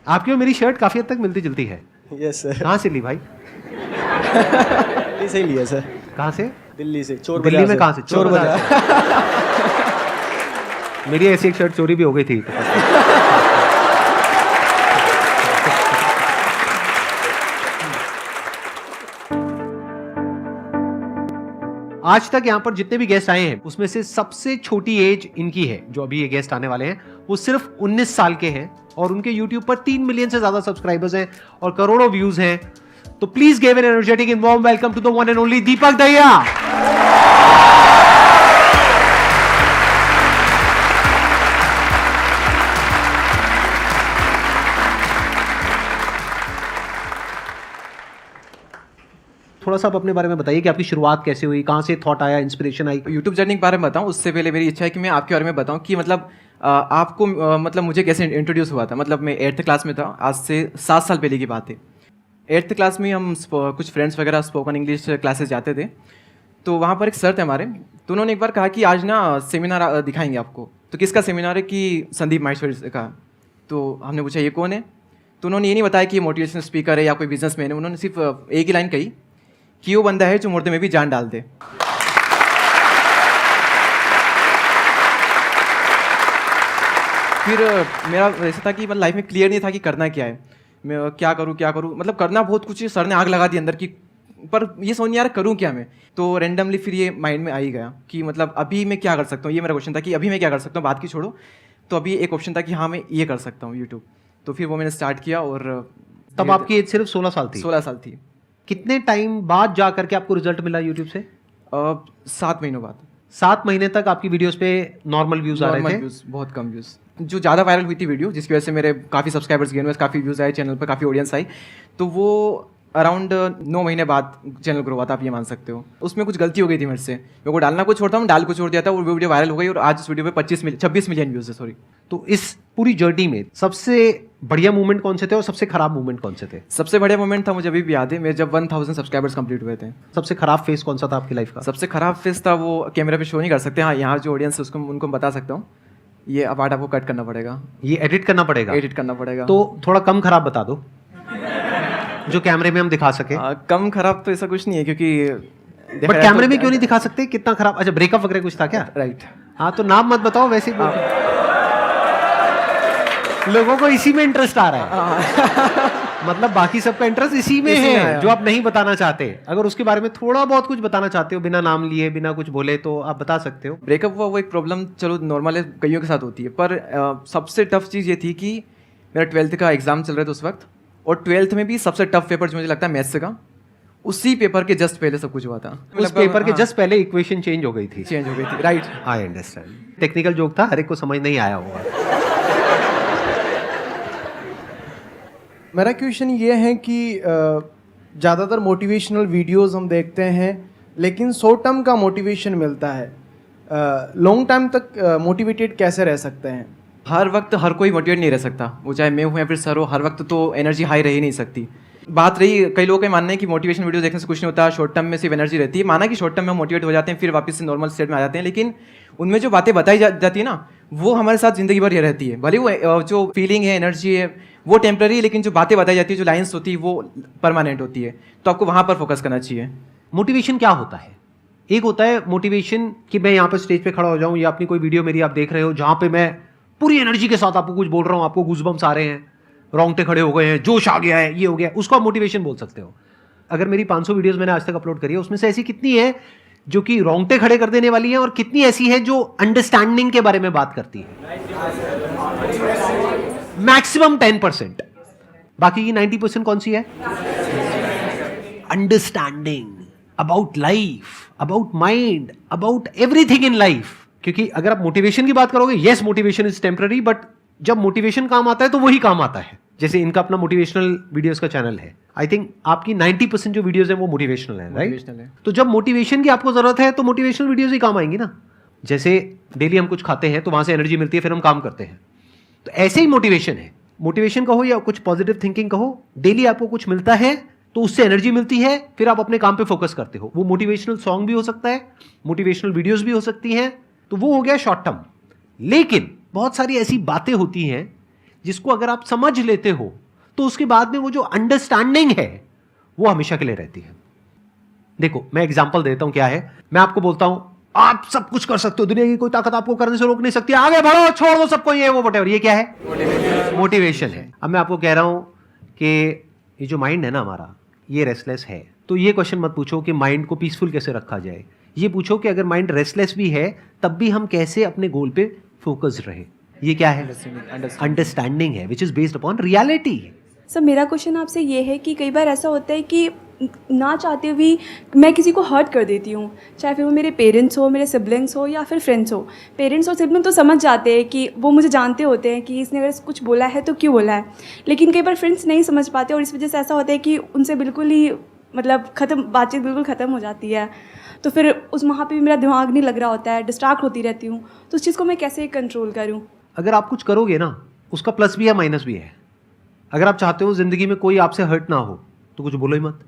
आपकी और मेरी शर्ट काफी हद तक मिलती जुलती है। Yes sir. कहाँ से ली भाई? दिल्ली से ही लिया सर। कहाँ से? दिल्ली से, चोर दिल्ली बाजार में से। कहाँ से? चोर बाजार। मेरी ऐसी एक शर्ट चोरी भी हो गई थी। आज तक यहाँ पर जितने भी गेस्ट आए हैं उसमें से सबसे छोटी एज इनकी है, जो अभी ये गेस्ट आने वाले हैं वो सिर्फ 19 साल के हैं और उनके YouTube पर 3 मिलियन से ज्यादा सब्सक्राइबर्स हैं और करोड़ों व्यूज हैं। तो please give an energetic and warm welcome to the one and only Deepak Dahiya. थोड़ा सा आप अपने बारे में बताइए कि आपकी शुरुआत कैसे हुई, कहाँ से थॉट आया, इंस्पिरेशन आई? यूट्यूब जर्नी के बारे में बताऊं उससे पहले मेरी इच्छा है कि मैं आपके बारे में बताऊं कि मतलब आपको मतलब मुझे कैसे इंट्रोड्यूस हुआ था। मतलब मैं 8th क्लास में था, आज से 7 साल पहले की बात है। 8th क्लास में हम कुछ फ्रेंड्स वगैरह स्पोकन इंग्लिश क्लासेस जाते थे, तो वहाँ पर एक सर थे हमारे, तो उन्होंने एक बार कहा कि आज ना सेमिनार दिखाएंगे आपको। तो किसका सेमिनार है? कि संदीप माहेश्वरी का। तो हमने पूछा ये कौन है? तो उन्होंने ये नहीं बताया कि ये मोटिवेशनल स्पीकर है या कोई बिजनेसमैन है। उन्होंने सिर्फ एक ही लाइन कही कि वो बंदा है जो मुर्दे में भी जान डाल दे। फिर मेरा ऐसा था कि मतलब लाइफ में क्लियर नहीं था कि करना क्या है, मैं क्या करूँ। मतलब करना बहुत कुछ है, सर ने आग लगा दी अंदर की, पर ये समझ नहीं आ रहा करूँ क्या मैं। तो रैंडमली फिर ये माइंड में आ ही गया कि मतलब अभी मैं क्या कर सकता हूँ। ये मेरा क्वेश्चन था कि अभी मैं क्या कर सकता हूँ, बात की छोड़ो। तो अभी एक ऑप्शन था कि हाँ मैं ये कर सकता हूँ यूट्यूब। तो फिर वो मैंने स्टार्ट किया। और तब आपकी एज सिर्फ 16 साल थी? 16 साल थी। कितने टाइम बाद जा करके आपको रिजल्ट मिला यूट्यूब से? 7 महीनों बाद। 7 महीने तक आपकी वीडियोस पे नॉर्मल व्यूज आ रहे थे? व्यूज, बहुत कम व्यूज। जो ज़्यादा वायरल हुई थी वीडियो, जिसकी वजह से मेरे काफ़ी सब्सक्राइबर्स गए, काफ़ी व्यूज़ आए चैनल पर, काफ़ी ऑडियंस आई, तो वो अराउंड 9 महीने बाद चैनल ग्रो हुआ था, आप ये मान सकते हो। उसमें कुछ गलती हो गई थी मेरे से, मेरे को डालना कुछ छोड़ता हूँ, डाल कुछ छोड़ दिया था, वो वीडियो वायरल हो गई और आज उस वीडियो पे 26 मिलियन व्यूज़ है। सॉरी। तो इस पूरी जर्नी में सबसे बढ़िया मूवमेंट कौन से थे और सबसे खराब मूवमेंट कौन से थे? सबसे बढ़िया मोमेंट था, मुझे अभी भी याद है, मेरे जब 1000 सब्सक्राइबर्स कंप्लीट हुए थे। सबसे खराब फेस कौन सा था आपकी लाइफ का? सबसे खराब फेस था, वो कैमरा पे शो नहीं कर सकते। हाँ, यहाँ जो ऑडियंस है उसको उनको बता सकता हूँ, ये पार्ट आपको कट करना पड़ेगा। ये एडिट करना पड़ेगा? एडिट करना पड़ेगा। तो थोड़ा कम खराब बता दो जो कैमरे में हम दिखा सके। कम खराब तो ऐसा कुछ नहीं है, क्योंकि बट कैमरे में क्यों नहीं दिखा सकते? कितना खराब? अच्छा, ब्रेकअप वगैरह कुछ था क्या? राइट। हाँ, तो नाम मत बताओ, वैसे ही लोगों को इसी में इंटरेस्ट आ रहा है। मतलब बाकी सबका इंटरेस्ट इसी में है जो आप नहीं बताना चाहते। अगर उसके बारे में थोड़ा बहुत कुछ बताना चाहते हो, बिना नाम लिए, बिना कुछ बोले, तो आप बता सकते हो। ब्रेकअप हुआ वो एक प्रॉब्लम, चलो नॉर्मल है, कईयों के साथ होती है, पर सबसे टफ चीज़ ये थी कि मेरा 12th का एग्जाम चल रहा था उस वक्त, और 12th में भी सबसे टफ पेपर जो मुझे लगता है मैथ्स का, उसी पेपर के जस्ट पहले सब कुछ हुआ था। उस पेपर के जस्ट पहले इक्वेशन चेंज हो गई थी। चेंज हो गई थी, right. I understand. Technical joke था, हर एक को समझ नहीं आया होगा। मेरा क्वेश्चन ये है कि ज़्यादातर मोटिवेशनल वीडियोस हम देखते हैं, लेकिन शॉर्ट टर्म का मोटिवेशन मिलता है, लॉन्ग टाइम तक मोटिवेटेड कैसे रह सकते हैं? हर वक्त हर कोई मोटिवेट नहीं रह सकता, वो चाहे मैं हूँ या फिर सर हो, हर वक्त तो एनर्जी हाई रह ही नहीं सकती। बात रही, कई लोगों का मानना है कि मोटिवेशन वीडियो देखने से कुछ नहीं होता, शॉर्ट टर्म में सिर्फ एनर्जी रहती है। माना कि शॉर्ट टर्म में हम मोटिवेट हो जाते हैं, फिर वापस से नॉर्मल स्टेट में आ जाते हैं, लेकिन उनमें जो बातें बताई जाती है ना, वो हमारे साथ जिंदगी भर रहती है। भले वो जो फीलिंग है, एनर्जी है, वो टेम्पररी है, लेकिन जो बातें बताई जाती है, जो लाइन्स होती है, वो परमानेंट होती है। तो आपको वहाँ पर फोकस करना चाहिए। मोटिवेशन क्या होता है? एक होता है मोटिवेशन कि मैं यहाँ पर स्टेज पे खड़ा हो जाऊँ, या अपनी कोई वीडियो मेरी आप देख रहे हो जहाँ पे मैं पूरी एनर्जी के साथ आपको कुछ बोल रहा हूँ, आपको गूज़बम्स आ रहे हैं, रोंगटे खड़े हो गए हैं, जोश आ गया है, ये हो गया, उसको आप मोटिवेशन बोल सकते हो। अगर मेरी 500 वीडियोस मैंने आज तक अपलोड करी है, उसमें से ऐसी कितनी है जो कि रोंगटे खड़े कर देने वाली है, और कितनी ऐसी है जो अंडरस्टैंडिंग के बारे में बात करती है? मैक्सिमम 10%। बाकी की 90% कौन सी है? Understanding about life, about mind, about everything in life. क्योंकि अगर आप मोटिवेशन की बात करोगे, yes motivation is temporary, but जब मोटिवेशन काम आता है तो वही काम आता है। जैसे इनका अपना मोटिवेशनल वीडियोस का चैनल है, आई थिंक आपकी 90% जो वीडियोस हैं वो मोटिवेशनल है, राइट? तो जब मोटिवेशन की आपको जरूरत है तो मोटिवेशनल वीडियोस ही काम आएंगी ना। जैसे डेली हम कुछ खाते हैं तो वहां से एनर्जी मिलती है, फिर हम काम करते हैं। तो ऐसे ही मोटिवेशन है। मोटिवेशन कहो या कुछ पॉजिटिव थिंकिंग कहो, डेली आपको कुछ मिलता है तो उससे एनर्जी मिलती है, फिर आप अपने काम पे फोकस करते हो। वो मोटिवेशनल सॉन्ग भी हो सकता है, मोटिवेशनल वीडियोस भी हो सकती हैं, तो वो हो गया शॉर्ट टर्म। लेकिन बहुत सारी ऐसी बातें होती हैं जिसको अगर आप समझ लेते हो तो उसके बाद में वो जो अंडरस्टैंडिंग है वो हमेशा के लिए रहती है। देखो मैं एग्जांपल देता हूं क्या है। मैं आपको बोलता हूं आप सब कुछ कर सकते हो, दुनिया की कोई ताकत आपको करने से रोक नहीं सकती, आगे बढ़ो, छोड़ दो सबको, ये वो व्हाटएवर। ये क्या है? मोटिवेशन है। अब मैं आपको कह रहा हूं कि ये जो माइंड है ना हमारा, ये रेस्टलेस है, तो ये क्वेश्चन मत पूछो कि माइंड को पीसफुल कैसे रखा जाए। ये पूछो कि अगर माइंड रेस्टलेस भी है तब भी हम कैसे अपने गोल पे फोकस रहे। ये क्या है? अंडरस्टैंडिंग है, which is based upon reality. Sir मेरा क्वेश्चन आपसे ये है कि कई बार ऐसा होता है कि ना चाहते हुए भी मैं किसी को हर्ट कर देती हूँ, चाहे फिर वो मेरे पेरेंट्स हो, मेरे सिबलिंग्स हो या फिर फ्रेंड्स हो। पेरेंट्स और सिबलिंग तो समझ जाते हैं कि वो मुझे जानते होते हैं कि इसने अगर कुछ बोला है तो क्यों बोला है, लेकिन कई बार फ्रेंड्स नहीं समझ पाते और इस वजह से ऐसा होता है कि उनसे बिल्कुल ही मतलब बातचीत बिल्कुल ख़त्म हो जाती है। तो फिर उस वहाँ पे भी मेरा दिमाग नहीं लग रहा होता है, डिस्ट्रैक्ट होती रहती हूँ। तो उस चीज़ को मैं कैसे कंट्रोल करूँ? अगर आप कुछ करोगे ना, उसका प्लस भी है माइनस भी है। अगर आप चाहते हो जिंदगी में कोई आपसे हर्ट ना हो तो कुछ बोलो ही मत।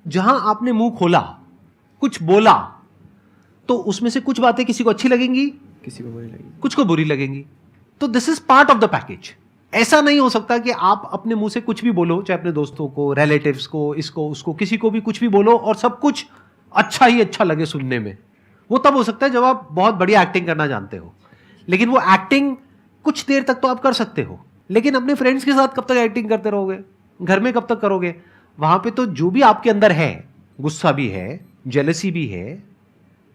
जहां आपने मुंह खोला, कुछ बोला, तो उसमें से कुछ बातें किसी को अच्छी लगेंगी, किसी को बुरी लगेगी, कुछ को बुरी लगेंगी। तो this is part of the package. ऐसा नहीं हो सकता कि आप अपने मुंह से कुछ भी बोलो, चाहे अपने दोस्तों को, रिलेटिव्स को, इसको उसको, किसी को भी कुछ भी बोलो और सब कुछ अच्छा ही अच्छा लगे सुनने में। वो तब हो सकता है जब आप बहुत बढ़िया एक्टिंग करना जानते हो, लेकिन वो एक्टिंग कुछ देर तक तो आप कर सकते हो, लेकिन अपने फ्रेंड्स के साथ कब तक एक्टिंग करते रहोगे? घर में कब तक करोगे? वहां पे तो जो भी आपके अंदर है, गुस्सा भी है, जेलसी भी है,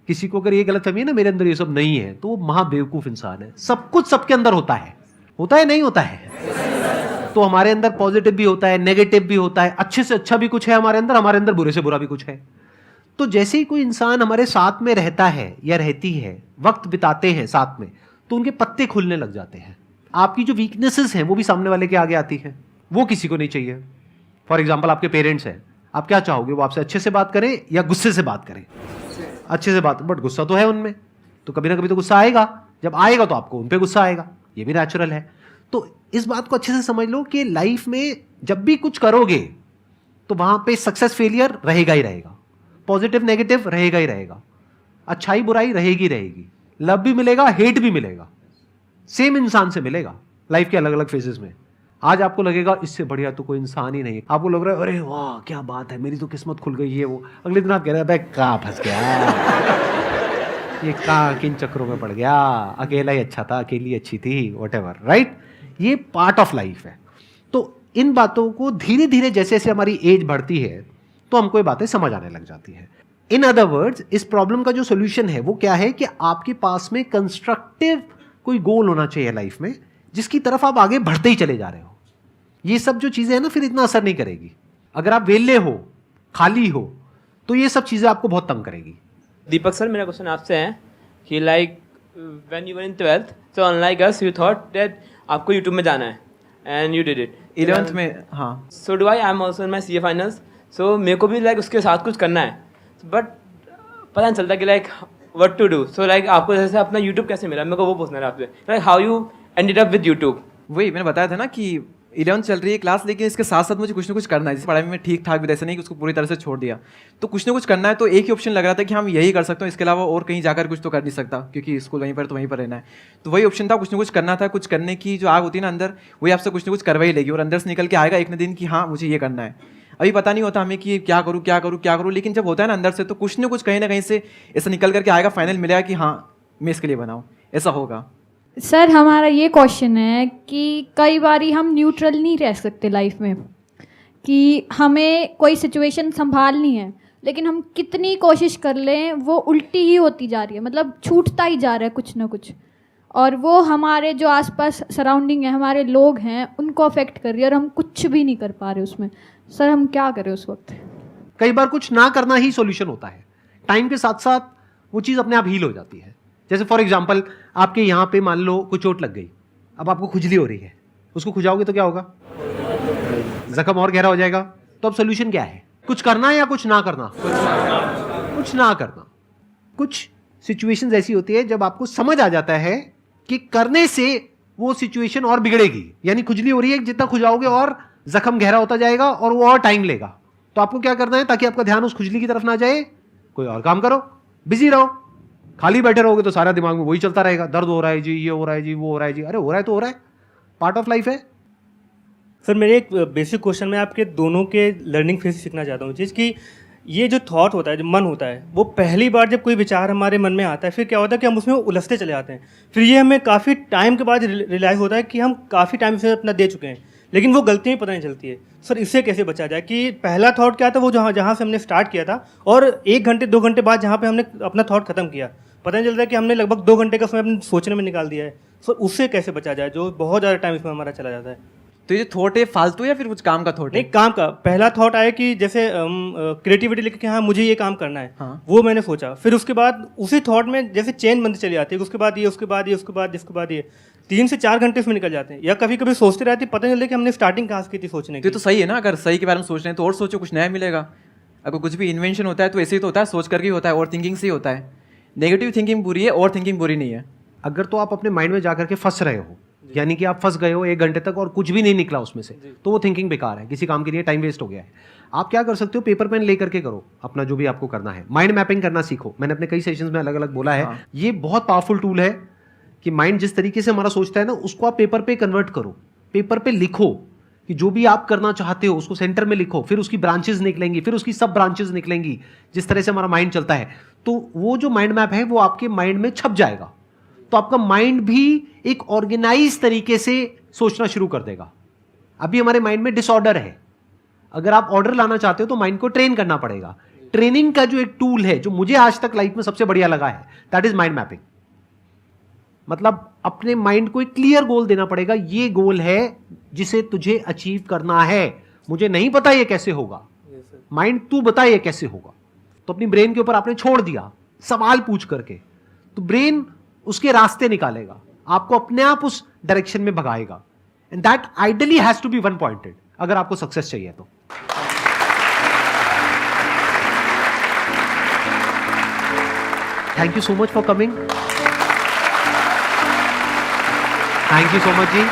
किसी को अगर ये गलतफहमी है ना मेरे अंदर ये सब नहीं है, तो वो महाबेवकूफ इंसान है। सब कुछ सबके अंदर होता है नहीं होता है? तो हमारे अंदर पॉजिटिव भी होता है, नेगेटिव भी होता है, अच्छे से अच्छा भी कुछ है हमारे अंदर बुरे से बुरा भी कुछ है। तो जैसे ही कोई इंसान हमारे साथ में रहता है या रहती है, वक्त बिताते हैं साथ में, तो उनके पत्ते खुलने लग जाते हैं। आपकी जो वीकनेसेस हैं वो भी सामने वाले के आगे आती हैं, वो किसी को नहीं चाहिए। फॉर एग्जाम्पल आपके पेरेंट्स हैं, आप क्या चाहोगे? वो आपसे अच्छे से बात करें या गुस्से से बात करें? अच्छे से बात, बट गुस्सा तो है उनमें, तो कभी ना कभी तो गुस्सा आएगा। जब आएगा तो आपको उन पे गुस्सा आएगा, ये भी नेचुरल है। तो इस बात को अच्छे से समझ लो कि लाइफ में जब भी कुछ करोगे तो वहां पे सक्सेस फेलियर रहेगा ही रहेगा, पॉजिटिव नेगेटिव रहेगा ही रहेगा, अच्छाई बुराई रहेगी, लव भी मिलेगा, हेट भी मिलेगा, सेम इंसान से मिलेगा लाइफ के अलग अलग फेजेस में। आज आपको लगेगा इससे बढ़िया तो कोई इंसान ही नहीं, आपको लग रहा है अरे वाह क्या बात है, मेरी तो किस्मत खुल गई है। वो अगले दिन आप कह रहे हैं कहाँ फंस गया, ये कहाँ किन चक्रों में पड़ गया, अकेला ही अच्छा था, अकेली अच्छी थी, व्हाटएवर, राइट? ये पार्ट ऑफ लाइफ है। तो इन बातों को धीरे धीरे जैसे जैसे हमारी एज बढ़ती है तो हमको ये बातें समझ आने लग जाती है। इन अदर वर्ड्स, इस प्रॉब्लम का जो सोल्यूशन है वो क्या है कि आपके पास में कंस्ट्रक्टिव कोई गोल होना चाहिए लाइफ में, जिसकी तरफ आप आगे बढ़ते ही चले जा रहे हो। ये सब जो चीजें हैं ना फिर इतना असर नहीं करेगी। अगर आप वेले हो, खाली हो, तो ये सब चीजें आपको बहुत तंग करेगी। दीपक सर, मेरा क्वेश्चन आपसे है कि like when you were in 12th, so unlike us you thought that आपको यूट्यूब में जाना है and you did it. 11th में, हाँ। So do I am also in my CA finals, so मेरे को भी लाइक उसके साथ कुछ करना है, बट पता नहीं चलता कि like what to do. So like आपको जैसे अपना यूट्यूब कैसे मिला, मेरे को वो पूछना है आपसे, like how you ended up with YouTube. वही मैंने बताया था ना कि 11th चल रही है क्लास, लेकिन इसके साथ साथ मुझे कुछ ना कुछ करना है। जैसे पढ़ाई में ठीक ठाक भी, ऐसा नहीं कि उसको पूरी तरह से छोड़ दिया, तो कुछ ना कुछ करना है। तो एक ही ऑप्शन लग रहा था कि हम यही कर सकते हो, इसके अलावा और कहीं जाकर कुछ तो कर नहीं सकता, क्योंकि स्कूल वहीं पर तो वहीं पर रहना है। तो वही ऑप्शन था, कुछ ना कुछ करना था। कुछ करने की जो आग होती है ना अंदर, वही आपसे कुछ ना कुछ करवा ही लेगी और अंदर से निकल के आएगा एक न दिन कि हाँ मुझे ये करना है। अभी पता नहीं होता हमें कि क्या करूँ, लेकिन जब होता है ना अंदर से, तो कुछ ना कुछ कहीं ना कहीं से ऐसा निकल करके आएगा, फाइनल मिलेगा कि हाँ मैं इसके लिए बनाऊँ, ऐसा होगा। सर हमारा ये क्वेश्चन है कि कई बारी हम न्यूट्रल नहीं रह सकते लाइफ में, कि हमें कोई सिचुएशन संभालनी है, लेकिन हम कितनी कोशिश कर लें वो उल्टी ही होती जा रही है, मतलब छूटता ही जा रहा है कुछ ना कुछ, और वो हमारे जो आसपास सराउंडिंग है, हमारे लोग हैं, उनको अफेक्ट कर रही है और हम कुछ भी नहीं कर पा रहे उसमें। सर हम क्या करें उस वक्त? कई बार कुछ ना करना ही सॉल्यूशन होता है। टाइम के साथ साथ वो चीज़ अपने आप हील हो जाती है। जैसे फॉर एग्जांपल आपके यहाँ पे मान लो कुछ चोट लग गई, अब आपको खुजली हो रही है, उसको खुजाओगे तो क्या होगा? जख्म और गहरा हो जाएगा। तो अब सोल्यूशन क्या है? कुछ करना या कुछ ना करना? कुछ ना करना। कुछ सिचुएशंस ऐसी होती है जब आपको समझ आ जाता है कि करने से वो सिचुएशन और बिगड़ेगी, यानी खुजली हो रही है, जितना खुजाओगे और जख्म गहरा होता जाएगा और वो और टाइम लेगा। तो आपको क्या करना है ताकि आपका ध्यान उस खुजली की तरफ ना जाए? कोई और काम करो, बिजी रहो। खाली बैठे रहोगे तो सारा दिमाग में वही चलता रहेगा, दर्द हो रहा है जी, ये हो रहा है जी, वो हो रहा है जी। अरे हो रहा है तो हो रहा है, पार्ट ऑफ लाइफ है। सर मेरे एक बेसिक क्वेश्चन में आपके दोनों के लर्निंग फेज सीखना चाहता हूँ, चीज़ कि ये जो थॉट होता है, जो मन होता है, वो पहली बार जब कोई विचार हमारे मन में आता है, फिर क्या होता है कि हम उसमें उलझते चले जाते हैं। फिर ये हमें काफ़ी टाइम के बाद रियलाइज़ होता है कि हम काफ़ी टाइम से अपना दे चुके हैं, लेकिन वो गलतियाँ पता नहीं चलती है। सर इससे कैसे बचा जाए कि पहला थॉट क्या था, वो जहाँ से हमने स्टार्ट किया था, और 1 घंटे 2 घंटे बाद जहाँ पे हमने अपना थॉट खत्म किया, पता नहीं चलता है कि हमने लगभग 2 घंटे का समय अपने सोचने में निकाल दिया है। सर उससे कैसे बचा जाए, जो बहुत ज़्यादा टाइम इसमें हमारा चला जाता है। तो ये थॉट है फालतू या फिर कुछ काम का थॉट है? नहीं, काम का। पहला थॉट आया कि जैसे क्रिएटिविटी लेके कि हाँ मुझे ये काम करना है, हाँ। वो मैंने सोचा। फिर उसके बाद उसी थॉट में जैसे चेन बनती चली जाती है, उसके बाद ये, उसके बाद ये, उसके बाद इसके बाद ये, 3 से 4 घंटे इसमें निकल जाते हैं। या कभी कभी सोचते रहते, पता नहीं चलता कि हमने स्टार्टिंग कहाँ से की थी सोचने तो की। ये तो सही है ना, अगर सही के बारे में सोच रहे हैं तो और सोचो, कुछ नया मिलेगा। अगर कुछ भी इन्वेंशन होता है तो ऐसे ही तो होता है, सोच करके ही होता है, और थिंकिंग से ही होता है। नेगेटिव थिंकिंग बुरी है और थिंकिंग बुरी नहीं है। अगर तो आप अपने माइंड में जाकर के फंस रहे हो, यानी कि आप फंस गए हो 1 घंटे तक और कुछ भी नहीं निकला उसमें से, तो वो थिंकिंग बेकार है, किसी काम के लिए टाइम वेस्ट हो गया है। आप क्या कर सकते हो, पेपर पेन लेकर के करो अपना जो भी आपको करना है। माइंड मैपिंग करना सीखो, मैंने अपने कई सेशंस में अलग अलग बोला है। हाँ। ये बहुत पावरफुल टूल है कि माइंड जिस तरीके से हमारा सोचता है ना, उसको आप पेपर पे कन्वर्ट करो, पेपर पे लिखो कि जो भी आप करना चाहते हो उसको सेंटर में लिखो, फिर उसकी ब्रांचेस निकलेंगी, फिर उसकी सब ब्रांचेस निकलेंगी। जिस तरह से हमारा माइंड चलता है, तो वो जो माइंड मैप है वो आपके माइंड में छप जाएगा, तो आपका माइंड भी एक ऑर्गेनाइज तरीके से सोचना शुरू कर देगा। अभी हमारे माइंड में डिसऑर्डर है, अगर आप ऑर्डर लाना चाहते हो तो माइंड को ट्रेन करना पड़ेगा। ट्रेनिंग का जो एक टूल है जो मुझे आज तक लाइफ में सबसे बढ़िया लगा है, दैट इज माइंड मैपिंग। मतलब अपने माइंड को एक क्लियर गोल देना पड़ेगा, ये गोल है जिसे तुझे अचीव करना है, मुझे नहीं पता ये कैसे होगा, माइंड तू बता ये कैसे होगा। तो अपनी ब्रेन के ऊपर आपने छोड़ दिया सवाल पूछ करके, तो ब्रेन उसके रास्ते निकालेगा, आपको अपने आप उस डायरेक्शन में भगाएगा। And that ideally has to be one pointed, अगर आपको सक्सेस चाहिए तो। Thank you so much for coming. Thank you so much ji.